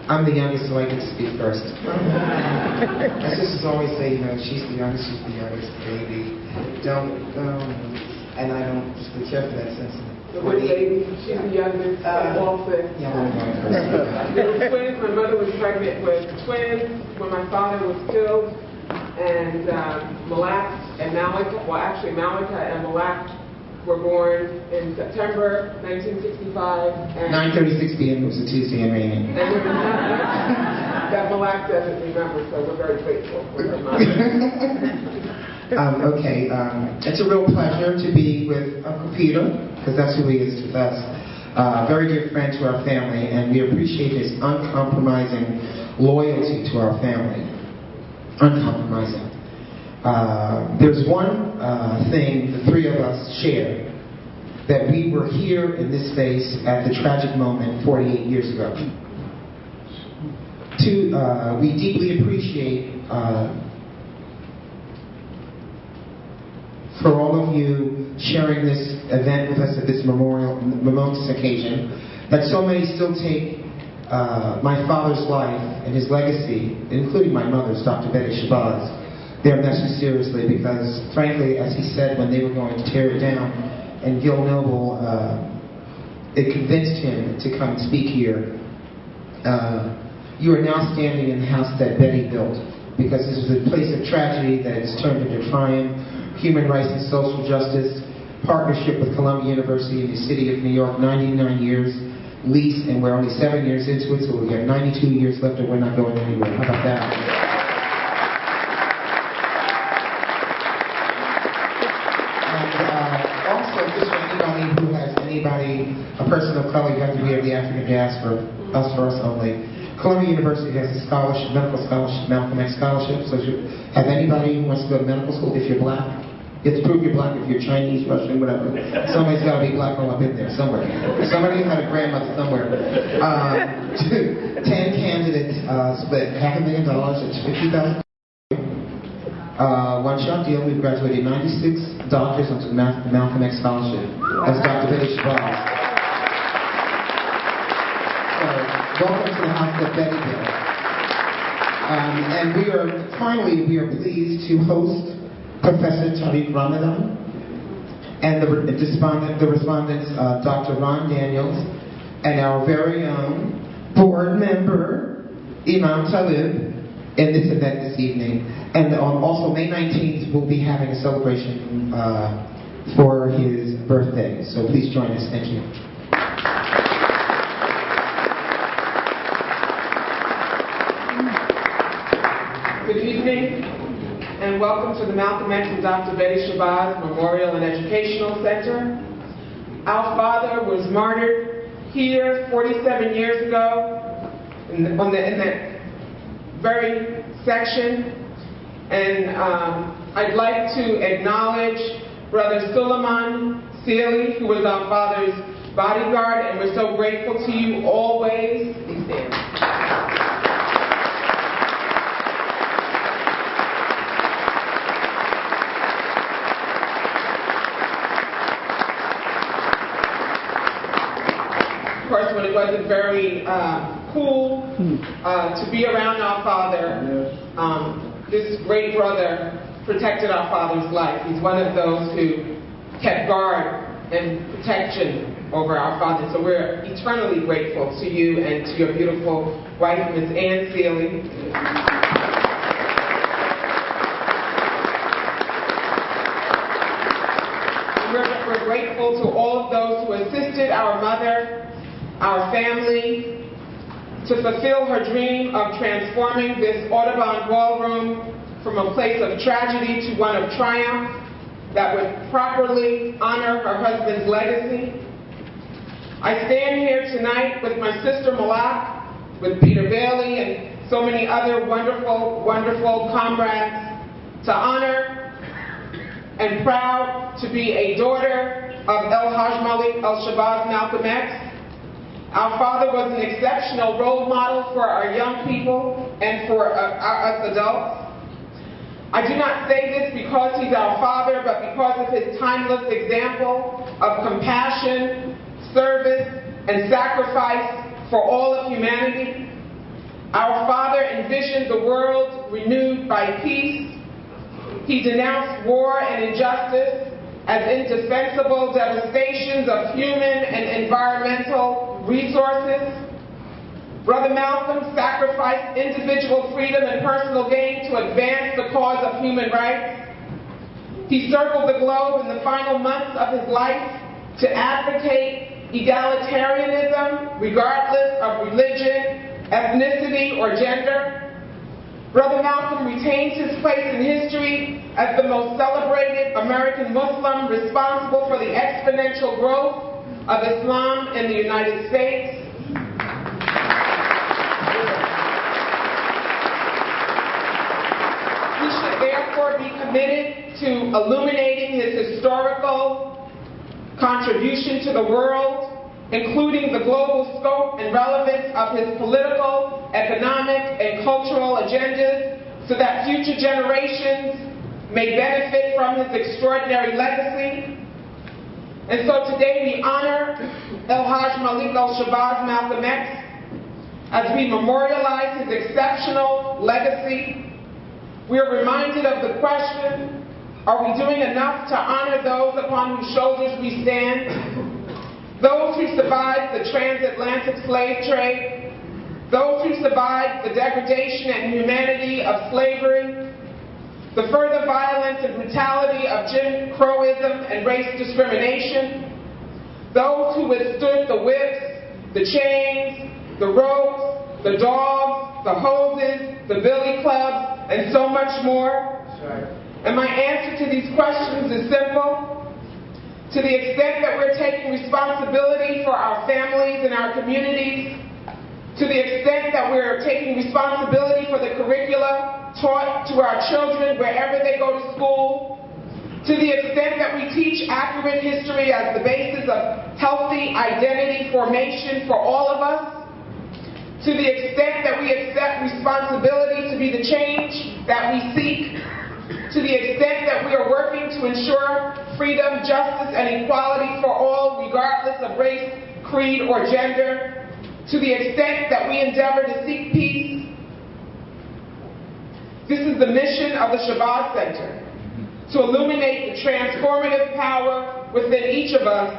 I'm the youngest, so I get to speak first. My sisters always say, you know, she's the youngest, baby. Don't, and I don't really care for that sentiment. The one lady, she's the youngest, also. Yeah, I'm the youngest. There were twins. My mother was pregnant with twins when my father was killed. And Malaak and Malika, well actually Malika and Malaak were born in September 1965. 9:36 p.m. was a Tuesday and raining. That Malaak doesn't remember, so we're very grateful for her mother. It's a real pleasure to be with Uncle Peter, because that's who he is to us. Very dear friend to our family, and we appreciate his uncompromising loyalty to our family. Uncompromising. There's one thing the three of us share, that we were here in this space at the tragic moment 48 years ago. We deeply appreciate for all of you sharing this event with us at this momentous occasion, that so many still take my father's life and his legacy, including my mother's, Dr. Betty Shabazz, their message seriously, because frankly, as he said when they were going to tear it down, and Gil Noble, it convinced him to come and speak here. You are now standing in the house that Betty built, because this is a place of tragedy that has turned into triumph, human rights and social justice, partnership with Columbia University in the city of New York, 99 years lease, and we're only 7 years into it, so we have 92 years left and we're not going anywhere. How about that? A person of color, you have to be of the African diaspora, us for us only. Columbia University has a scholarship, medical scholarship, Malcolm X scholarship, so if you have anybody who wants to go to medical school, if you're black, you have to prove you're black. If you're Chinese, Russian, whatever, somebody's got to be black all up in there, somewhere. Somebody had a grandmother somewhere. 10 candidates split $500,000, it's $50,000. One-shot deal, we've graduated 96 doctors onto the Malcolm X scholarship. That's Dr. Betty Shabazz. Welcome to the house that Betty built. And we are pleased to host Professor Tariq Ramadan and the respondents, Dr. Ron Daniels, and our very own board member, Imam Talib, in this event this evening. And also May 19th, we'll be having a celebration for his birthday. So please join us. Thank you. Good evening, and welcome to the Malcolm X and Dr. Betty Shabazz Memorial and Educational Center. Our father was martyred here 47 years ago in that very section, and I'd like to acknowledge Brother Suleiman Sealy, who was our father's bodyguard, and we're so grateful to you always. Please stand. Of course, when it wasn't very cool to be around our father, this great brother protected our father's life. He's one of those who kept guard and protection over our father. So we're eternally grateful to you and to your beautiful wife, Ms. Ann Sealy. We're grateful to all of those who assisted our mother, our family, to fulfill her dream of transforming this Audubon ballroom from a place of tragedy to one of triumph that would properly honor her husband's legacy. I stand here tonight with my sister Malaak, with Peter Bailey, and so many other wonderful, wonderful comrades to honor and proud to be a daughter of El Haj Malik El Shabazz Malcolm X. Our father was an exceptional role model for our young people and for us adults. I do not say this because he's our father, but because of his timeless example of compassion, service, and sacrifice for all of humanity. Our father envisioned the world renewed by peace. He denounced war and injustice as indefensible devastations of human and environmental resources. Brother Malcolm sacrificed individual freedom and personal gain to advance the cause of human rights. He circled the globe in the final months of his life to advocate egalitarianism regardless of religion, ethnicity, or gender. Brother Malcolm retains his place in history as the most celebrated American Muslim responsible for the exponential growth of Islam in the United States. We should therefore be committed to illuminating his historical contribution to the world, including the global scope and relevance of his political, economic, and cultural agendas, so that future generations may benefit from his extraordinary legacy. And so today we honor Malaak Shabazz, Malcolm X, as we memorialize his exceptional legacy. We are reminded of the question, are we doing enough to honor those upon whose shoulders we stand? Those who survived the transatlantic slave trade, those who survived the degradation and inhumanity of slavery, the further violence and brutality of Jim Crowism and race discrimination, those who withstood the whips, the chains, the ropes, the dogs, the hoses, the billy clubs, and so much more. That's right. And my answer to these questions is simple. To the extent that we're taking responsibility for our families and our communities, to the extent that we're taking responsibility for the curricula taught to our children wherever they go to school, to the extent that we teach accurate history as the basis of healthy identity formation for all of us, to the extent that we accept responsibility to be the change that we seek, to the extent that we are working to ensure freedom, justice, and equality for all, regardless of race, creed, or gender, to the extent that we endeavor to seek peace. This is the mission of the Shabazz Center, to illuminate the transformative power within each of us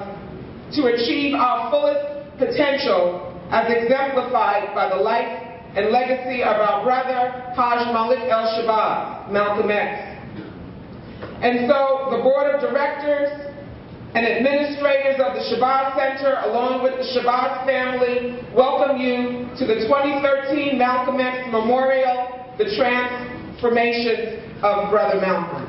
to achieve our fullest potential as exemplified by the life and legacy of our brother, Malaak Shabazz, Malcolm X. And so the board of directors and administrators of the Shabazz Center, along with the Shabazz family, welcome you to the 2013 Malcolm X Memorial, The Transformation of Brother Malcolm.